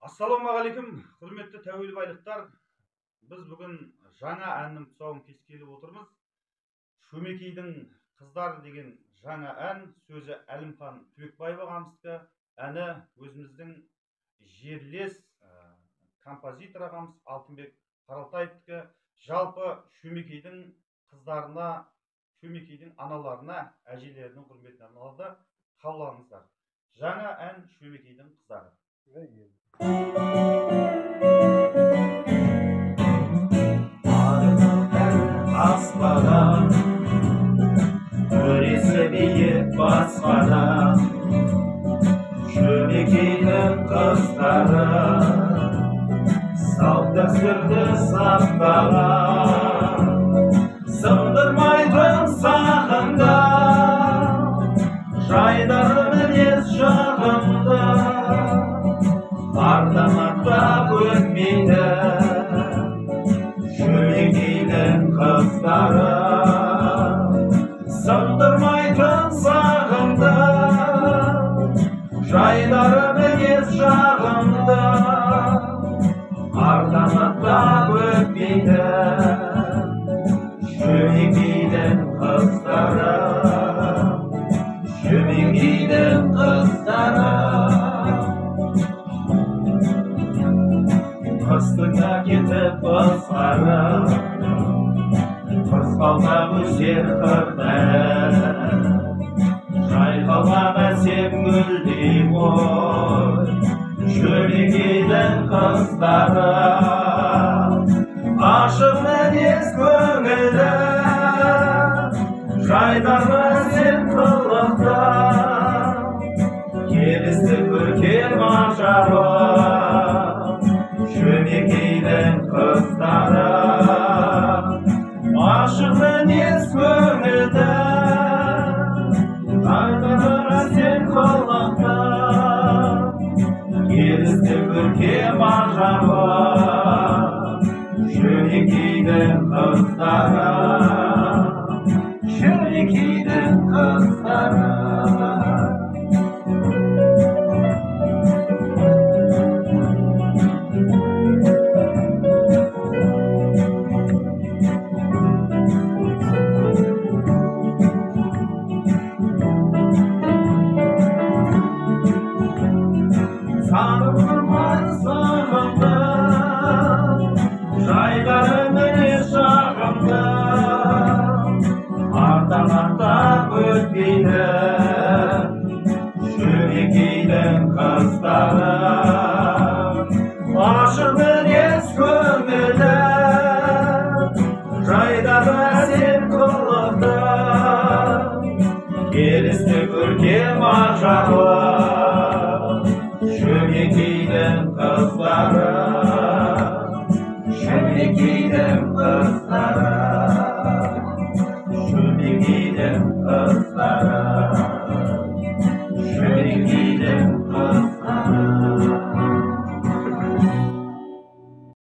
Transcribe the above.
Ассалаумағалейкум, құрметті тәуелді байлықтар. Біз бүгін жаңа әннің тұсауын кескелі отырмыз. Шөмекейдің қыздары деген жаңа ән, сөзі Әлімхан Түбекбаев ағамыздікі, әні өзіміздің жерлес композитор ағамыз Алтынбек Қаралтаевтікі. Жалпы Шөмекейдің қыздарына, Шөмекейдің аналарына, әжелерінің құрметіне арналады. Қаулаңыздар. Жаңа ән Шөмекейдің қыздары. Аспадан өресі биік басқадан Шөмекейдің қыздары салт дәстүрді сақтаған, сындырмайтын сағында жайдары мінез жағымды ардамақтап өтмейді Шөмекейдің қыздары. Сындырмайтын сағымды жайдары мінез жағымды ардамақтап өтмейді Шөмекейдің қыздары. Шөмекейдің қыздары. Қыстың әкетіп басқары қызғалдақ өсер қырда жайқалған әсем гүлдей ғой Шөмекейдің қыздары. Ашық мінез көңілі жайдары әсем қылықта келісті көркем ажары Шөмекейдің қыздары. Ашық мінез көңілді жайдары әсем қылықта келісті көркем ажары Шөмекейдің қыздары. Шөмекейдің қыздары. Сағынмай сағымды жайдары мінез жағымды ардамақтап өтпейді Шөмекейдің қыздары. Ашық мінез көңілі жайдары әсем қылықты келісті көркем ажары Шөмекейдің қыздары. Шөмекейдің қыздары. Шөмекейдің қыздары.